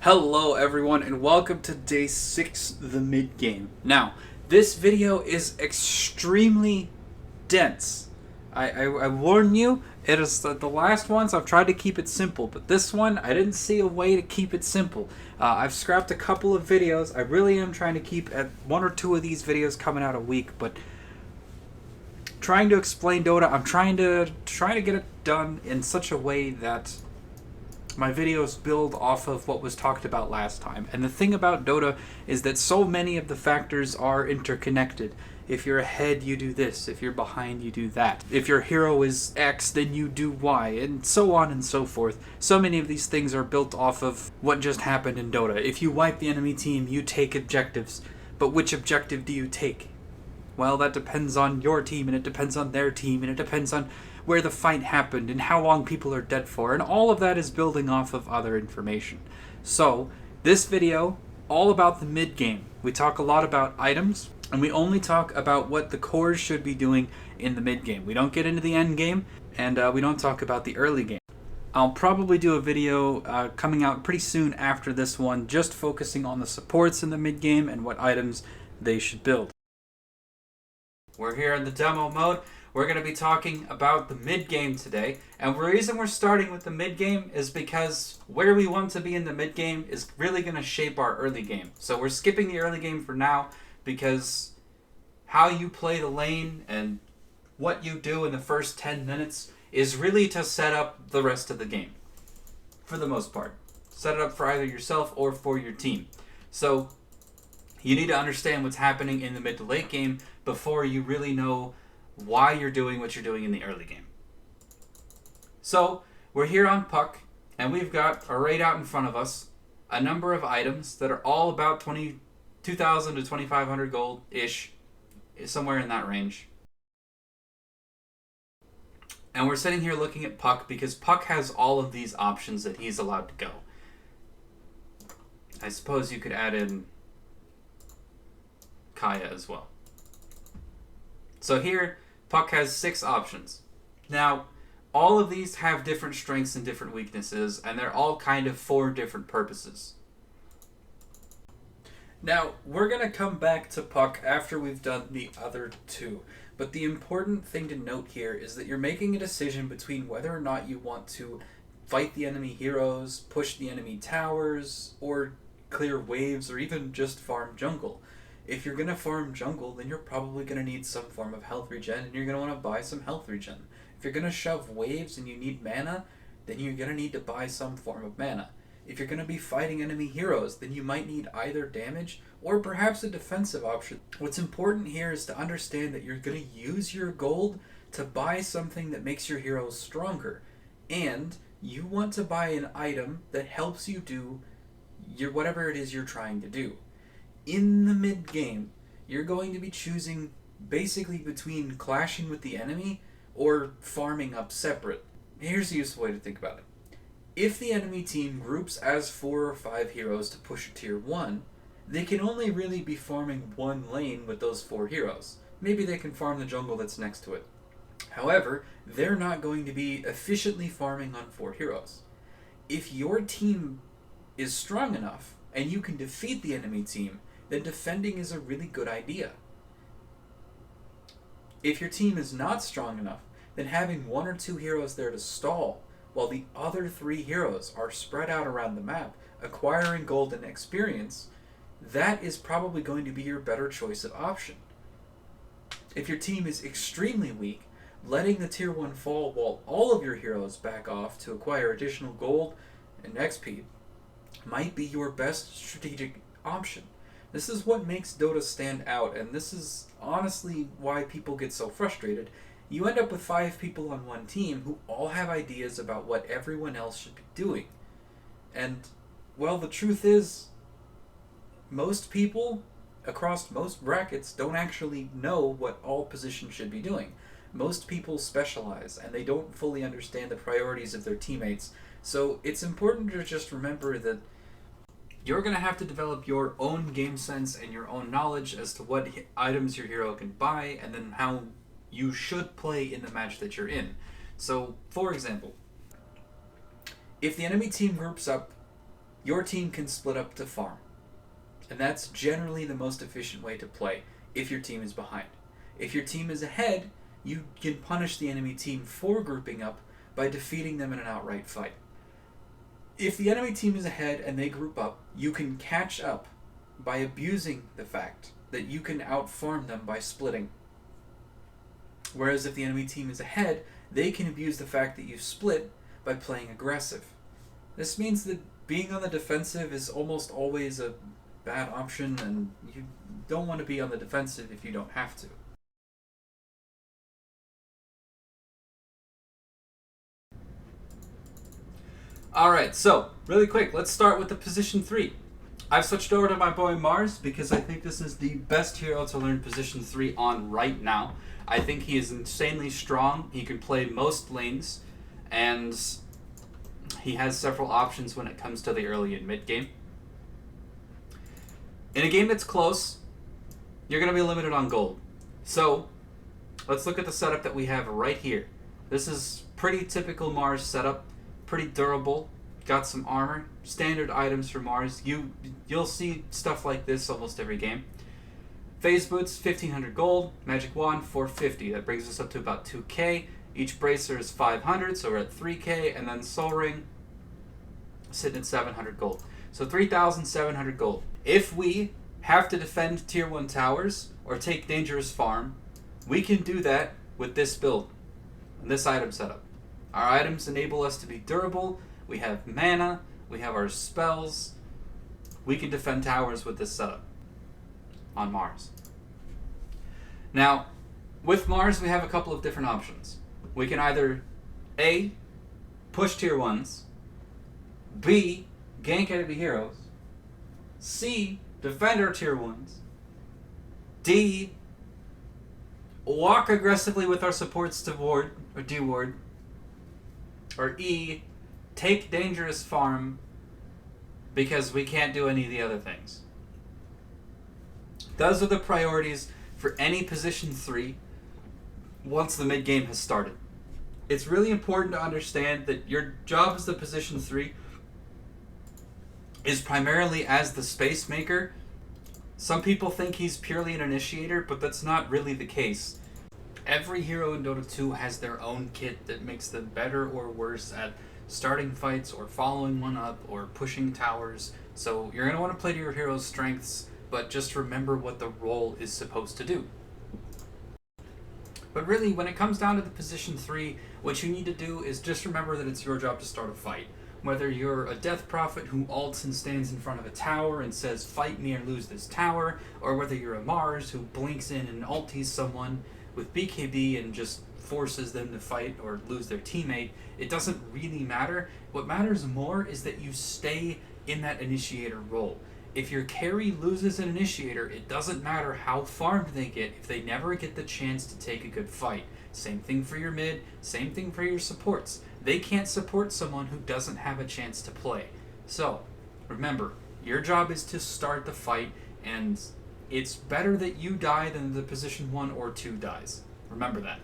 Hello everyone and welcome to day 6, the mid-game. Now, this video is extremely dense. I warn you, it is the last ones I've tried to keep it simple, but this one I didn't see a way to keep it simple. I've scrapped a couple of videos. I really am trying to keep at one or two of these videos coming out a week, but trying to explain Dota, I'm trying to get it done in such a way that my videos build off of what was talked about last time. And the thing about Dota is that so many of the factors are interconnected. If you're ahead, you do this. If you're behind, you do that. If your hero is X, then you do Y, and so on and so forth. So many of these things are built off of what just happened in Dota. If you wipe the enemy team, you take objectives. But which objective do you take? Well, that depends on your team, and it depends on their team, and it depends on where the fight happened and how long people are dead for, and all of that is building off of other information. So, this video, all about the mid-game. We talk a lot about items, and we only talk about what the cores should be doing in the mid-game. We don't get into the end game, and we don't talk about the early game. I'll probably do a video coming out pretty soon after this one, just focusing on the supports in the mid-game and what items they should build. We're here in the demo mode. We're going to be talking about the mid-game today, and the reason we're starting with the mid-game is because where we want to be in the mid-game is really going to shape our early game. So we're skipping the early game for now because how you play the lane and what you do in the first 10 minutes is really to set up the rest of the game, for the most part. Set it up for either yourself or for your team. So you need to understand what's happening in the mid to late game before you really know why you're doing what you're doing in the early game. So, we're here on Puck, and we've got arrayed out in front of us a number of items that are all about 2,000 to 2,500 gold-ish, somewhere in that range. And we're sitting here looking at Puck because Puck has all of these options that he's allowed to go. I suppose you could add in Kaya as well. So here, Puck has 6 options. Now, all of these have different strengths and different weaknesses, and they're all kind of for different purposes. Now, we're going to come back to Puck after we've done the other 2. But the important thing to note here is that you're making a decision between whether or not you want to fight the enemy heroes, push the enemy towers, or clear waves, or even just farm jungle. If you're going to farm jungle, then you're probably going to need some form of health regen, and you're going to want to buy some health regen. If you're going to shove waves and you need mana, then you're going to need to buy some form of mana. If you're going to be fighting enemy heroes, then you might need either damage or perhaps a defensive option. What's important here is to understand that you're going to use your gold to buy something that makes your heroes stronger. And you want to buy an item that helps you do whatever it is you're trying to do. In the mid-game, you're going to be choosing basically between clashing with the enemy or farming up separate. Here's a useful way to think about it. If the enemy team groups as 4 or 5 heroes to push a tier 1, they can only really be farming one lane with those 4 heroes. Maybe they can farm the jungle that's next to it. However, they're not going to be efficiently farming on 4 heroes. If your team is strong enough and you can defeat the enemy team, then defending is a really good idea. If your team is not strong enough, then having 1 or 2 heroes there to stall, while the other 3 heroes are spread out around the map, acquiring gold and experience, that is probably going to be your better choice of option. If your team is extremely weak, letting the tier 1 fall while all of your heroes back off to acquire additional gold and XP might be your best strategic option. This is what makes Dota stand out, and this is honestly why people get so frustrated. You end up with 5 people on one team who all have ideas about what everyone else should be doing. And, well, the truth is, most people across most brackets don't actually know what all positions should be doing. Most people specialize, and they don't fully understand the priorities of their teammates. So it's important to just remember that you're going to have to develop your own game sense and your own knowledge as to what items your hero can buy and then how you should play in the match that you're in. So, for example, if the enemy team groups up your team can split up to farm. And that's generally the most efficient way to play if your team is behind. If your team is ahead, you can punish the enemy team for grouping up by defeating them in an outright fight. If the enemy team is ahead and they group up, you can catch up by abusing the fact that you can outfarm them by splitting. Whereas if the enemy team is ahead, they can abuse the fact that you split by playing aggressive. This means that being on the defensive is almost always a bad option, and you don't want to be on the defensive if you don't have to. Alright, so, really quick, let's start with the position 3. I've switched over to my boy Mars because I think this is the best hero to learn position 3 on right now. I think he is insanely strong, he can play most lanes, and he has several options when it comes to the early and mid game. In a game that's close, you're going to be limited on gold. So, let's look at the setup that we have right here. This is pretty typical Mars setup, pretty durable, got some armor, standard items for Mars. You'll see stuff like this almost every game. Phase boots, 1500 gold, magic wand, 450. That brings us up to about 2k. Each bracer is 500, so we're at 3k, and then soul ring sitting at 700 gold. So 3,700 gold. If we have to defend tier 1 towers or take dangerous farm, we can do that with this build and this item setup. Our items enable us to be durable, we have mana, we have our spells, we can defend towers with this setup on Mars. Now, with Mars we have a couple of different options. We can either A, push tier 1s, B, gank enemy heroes, C, defend our tier 1s, D, walk aggressively with our supports to ward or de-ward, or E, take dangerous farm because we can't do any of the other things. Those are the priorities for any position 3 once the mid game has started. It's really important to understand that your job as the position 3 is primarily as the space maker. Some people think he's purely an initiator, but that's not really the case. Every hero in Dota 2 has their own kit that makes them better or worse at starting fights or following one up or pushing towers. So you're going to want to play to your hero's strengths, but just remember what the role is supposed to do. But really, when it comes down to the position 3, what you need to do is just remember that it's your job to start a fight. Whether you're a Death Prophet who ults and stands in front of a tower and says, fight me or lose this tower, or whether you're a Mars who blinks in and ulties someone with BKB and just forces them to fight or lose their teammate, it doesn't really matter. What matters more is that you stay in that initiator role. If your carry loses an initiator, it doesn't matter how farmed they get if they never get the chance to take a good fight. Same thing for your mid, same thing for your supports. They can't support someone who doesn't have a chance to play. So, remember, your job is to start the fight, and it's better that you die than the position 1 or 2 dies. Remember that.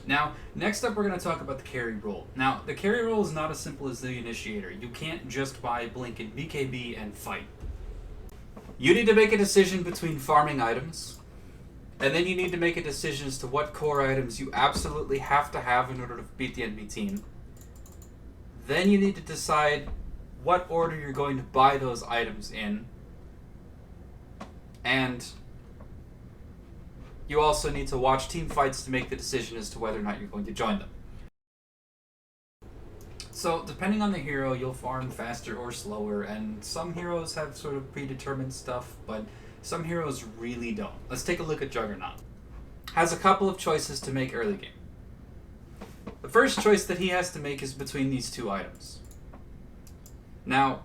Now, next up we're going to talk about the carry role. Now, the carry role is not as simple as the initiator. You can't just buy Blink and BKB and fight. You need to make a decision between farming items, and then you need to make a decision as to what core items you absolutely have to have in order to beat the enemy team. Then you need to decide what order you're going to buy those items in, and you also need to watch team fights to make the decision as to whether or not you're going to join them. So, depending on the hero, you'll farm faster or slower, and some heroes have sort of predetermined stuff, but some heroes really don't. Let's take a look at Juggernaut. Has a couple of choices to make early game. The first choice that he has to make is between these two items. Now,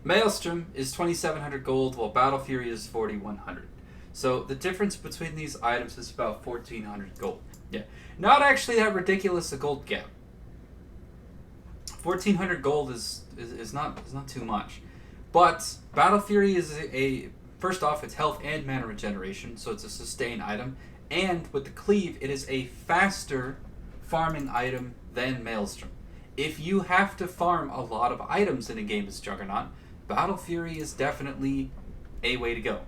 Maelstrom is 2,700 gold, while Battle Fury is 4,100. So the difference between these items is about 1,400 gold. Yeah, not actually that ridiculous a gold gap. 1,400 gold is not too much. But Battle Fury is first off, it's health and mana regeneration, so it's a sustain item. And with the cleave, it is a faster farming item than Maelstrom. If you have to farm a lot of items in a game as Juggernaut, Battle Fury is definitely a way to go.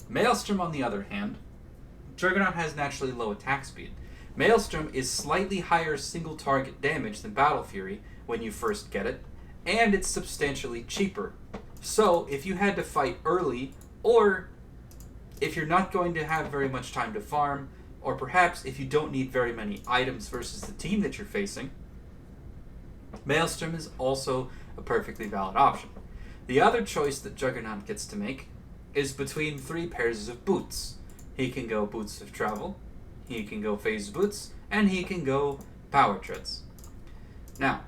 Maelstrom, on the other hand, Juggernaut has naturally low attack speed. Maelstrom is slightly higher single target damage than Battle Fury when you first get it, and it's substantially cheaper. So, if you had to fight early, or if you're not going to have very much time to farm, or perhaps if you don't need very many items versus the team that you're facing, Maelstrom is also a perfectly valid option. The other choice that Juggernaut gets to make is between 3 pairs of boots. He can go Boots of Travel, he can go Phase Boots, and he can go Power Treads. Now,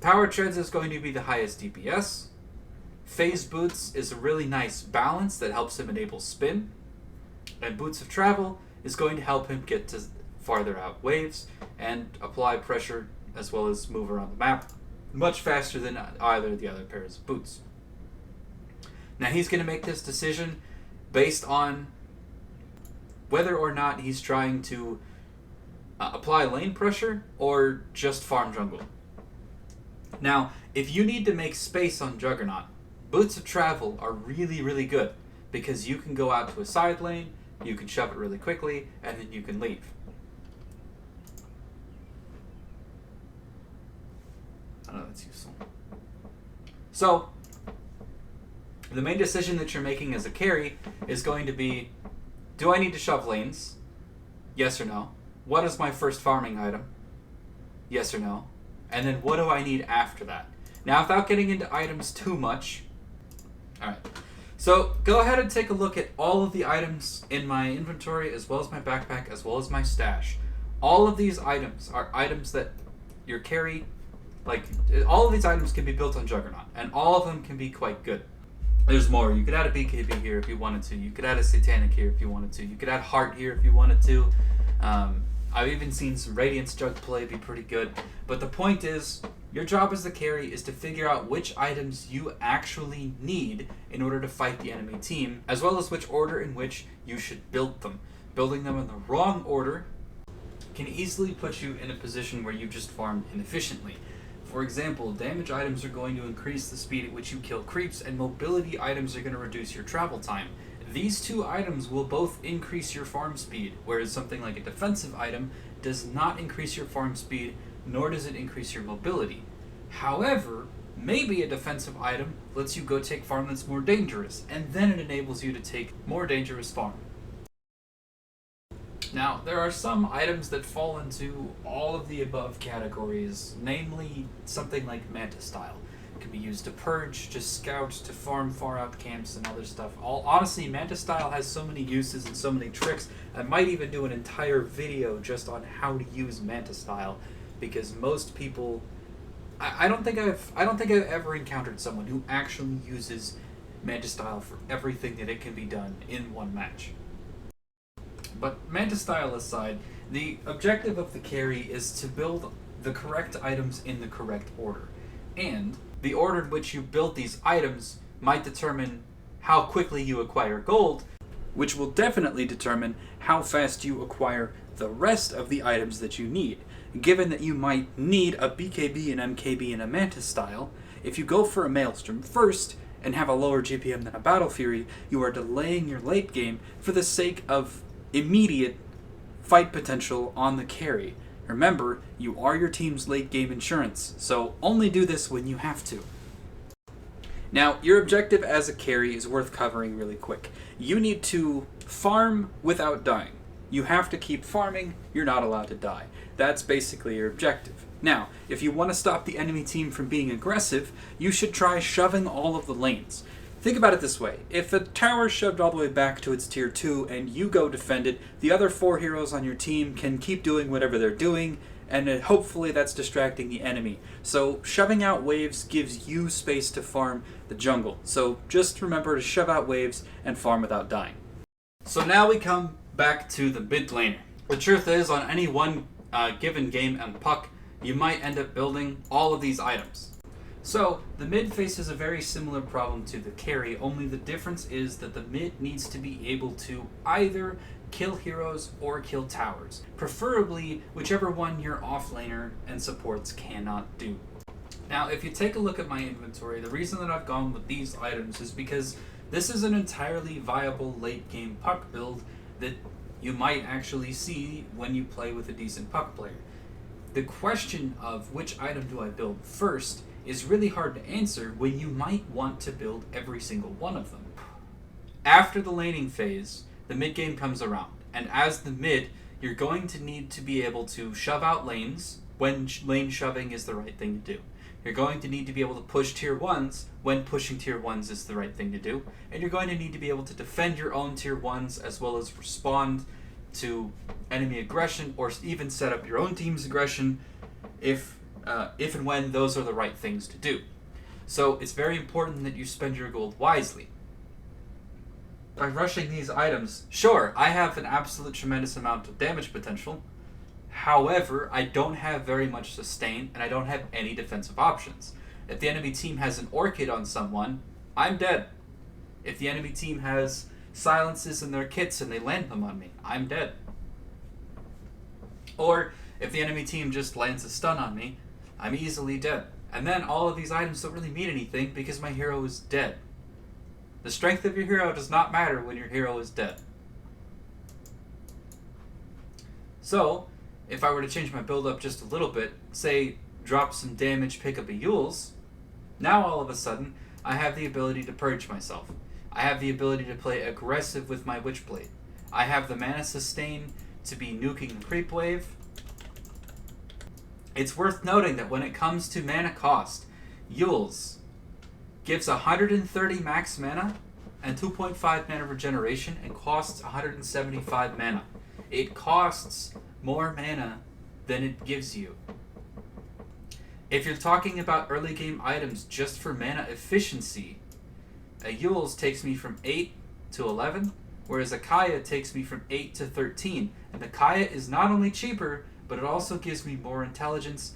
Power Treads is going to be the highest DPS. Phase Boots is a really nice balance that helps him enable spin. And Boots of Travel is going to help him get to farther out waves and apply pressure as well as move around the map much faster than either of the other pairs of boots. Now he's going to make this decision based on whether or not he's trying to apply lane pressure or just farm jungle. Now, if you need to make space on Juggernaut, Boots of Travel are really, really good because you can go out to a side lane, you can shove it really quickly, and then you can leave. I know that's useful. So, the main decision that you're making as a carry is going to be, do I need to shove lanes? Yes or no? What is my first farming item? Yes or no? And then what do I need after that? Now, without getting into items too much, alright, so go ahead and take a look at all of the items in my inventory, as well as my backpack, as well as my stash. All of these items are items that your carry, like, all of these items can be built on Juggernaut, and all of them can be quite good. There's more. You could add a BKB here if you wanted to. You could add a Satanic here if you wanted to. You could add Heart here if you wanted to. I've even seen some Radiance Jug play be pretty good. But the point is, your job as the carry is to figure out which items you actually need in order to fight the enemy team, as well as which order in which you should build them. Building them in the wrong order can easily put you in a position where you just farm inefficiently. For example, damage items are going to increase the speed at which you kill creeps, and mobility items are going to reduce your travel time. These two items will both increase your farm speed, whereas something like a defensive item does not increase your farm speed, nor does it increase your mobility. However, maybe a defensive item lets you go take farm that's more dangerous, and then it enables you to take more dangerous farm. Now, there are some items that fall into all of the above categories, namely something like Mantis Style. It can be used to purge, to scout, to farm far out camps, and other stuff. Honestly, Mantis Style has so many uses and so many tricks, I might even do an entire video just on how to use Mantis Style, because most people... I don't think I've ever encountered someone who actually uses Mantis Style for everything that it can be done in one match. But Mantis Style aside, the objective of the carry is to build the correct items in the correct order. And the order in which you build these items might determine how quickly you acquire gold, which will definitely determine how fast you acquire the rest of the items that you need. Given that you might need a BKB, an MKB, and a Mantis Style, if you go for a Maelstrom first and have a lower GPM than a Battle Fury, you are delaying your late game for the sake of immediate fight potential on the carry. Remember, you are your team's late game insurance, so only do this when you have to. Now, your objective as a carry is worth covering really quick. You need to farm without dying. You have to keep farming, you're not allowed to die. That's basically your objective. Now, if you want to stop the enemy team from being aggressive, you should try shoving all of the lanes. Think about it this way. If a tower is shoved all the way back to its tier 2 and you go defend it, the other 4 heroes on your team can keep doing whatever they're doing, and hopefully that's distracting the enemy. So shoving out waves gives you space to farm the jungle. So just remember to shove out waves and farm without dying. So now we come back to the mid laner. The truth is, on any one given game and puck, you might end up building all of these items. So, the mid faces a very similar problem to the carry, only the difference is that the mid needs to be able to either kill heroes or kill towers, preferably whichever one your offlaner and supports cannot do. Now, if you take a look at my inventory, the reason that I've gone with these items is because this is an entirely viable late game puck build that you might actually see when you play with a decent puck player. The question of which item do I build first is really hard to answer when you might want to build every single one of them. After the laning phase, the mid game comes around, and as the mid, you're going to need to be able to shove out lanes when lane shoving is the right thing to do. You're going to need to be able to push tier 1s when pushing tier 1s is the right thing to do. And you're going to need to be able to defend your own tier 1s as well as respond to enemy aggression or even set up your own team's aggression if and when those are the right things to do. So it's very important that you spend your gold wisely. By rushing these items, sure, I have an absolute tremendous amount of damage potential. However, I don't have very much sustain, and I don't have any defensive options. If the enemy team has an Orchid on someone, I'm dead. If the enemy team has silences in their kits and they land them on me, I'm dead. Or, if the enemy team just lands a stun on me, I'm easily dead. And then all of these items don't really mean anything because my hero is dead. The strength of your hero does not matter when your hero is dead. So, if I were to change my build up just a little bit, say drop some damage, pick up a Yules, now all of a sudden I have the ability to purge myself. I have the ability to play aggressive with my Witchblade. I have the mana sustain to be nuking the creep wave. It's worth noting that when it comes to mana cost, Yules gives 130 max mana and 2.5 mana regeneration and costs 175 mana. It costs more mana than it gives you. If you're talking about early game items just for mana efficiency, a Yules takes me from 8 to 11, whereas a Kaya takes me from 8 to 13. And the Kaya is not only cheaper, but it also gives me more intelligence,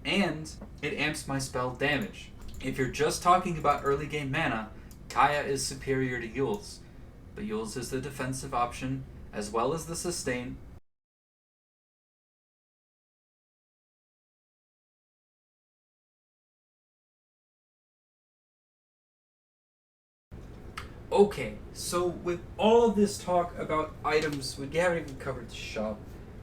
and it amps my spell damage. If you're just talking about early game mana, Kaya is superior to Yules, but Yules is the defensive option, as well as the sustain. Okay, so with all of this talk about items, we haven't even covered the shop.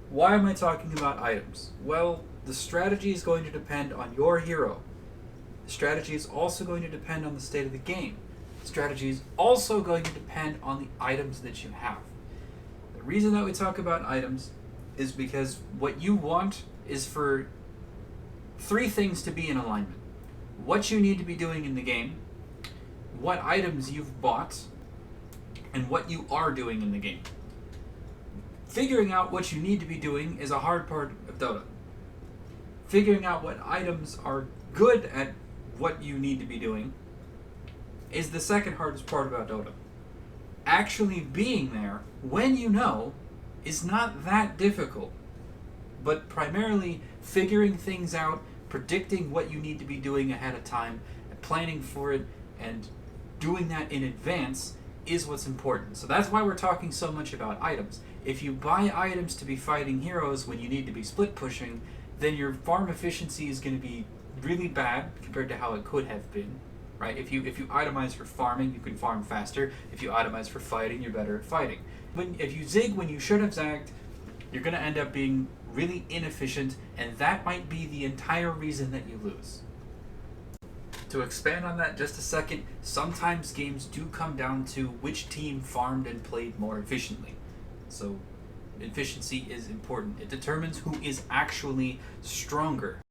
Why am I talking about items? Well, the strategy is going to depend on your hero. The strategy is also going to depend on the state of the game. The strategy is also going to depend on the items that you have. The reason that we talk about items is because what you want is for three things to be in alignment. What you need to be doing in the game, what items you've bought, and what you are doing in the game. Figuring out what you need to be doing is a hard part of Dota. Figuring out what items are good at what you need to be doing is the second hardest part about Dota. Actually being there when you know is not that difficult, but primarily figuring things out, predicting what you need to be doing ahead of time, and planning for it, and doing that in advance is what's important. So that's why we're talking so much about items. If you buy items to be fighting heroes when you need to be split pushing, then your farm efficiency is going to be really bad compared to how it could have been, right? If you itemize for farming, you can farm faster. If you itemize for fighting, you're better at fighting. If you zig when you should have zagged, you're going to end up being really inefficient, and that might be the entire reason that you lose. To expand on that just a second, sometimes games do come down to which team farmed and played more efficiently. So efficiency is important. It determines who is actually stronger.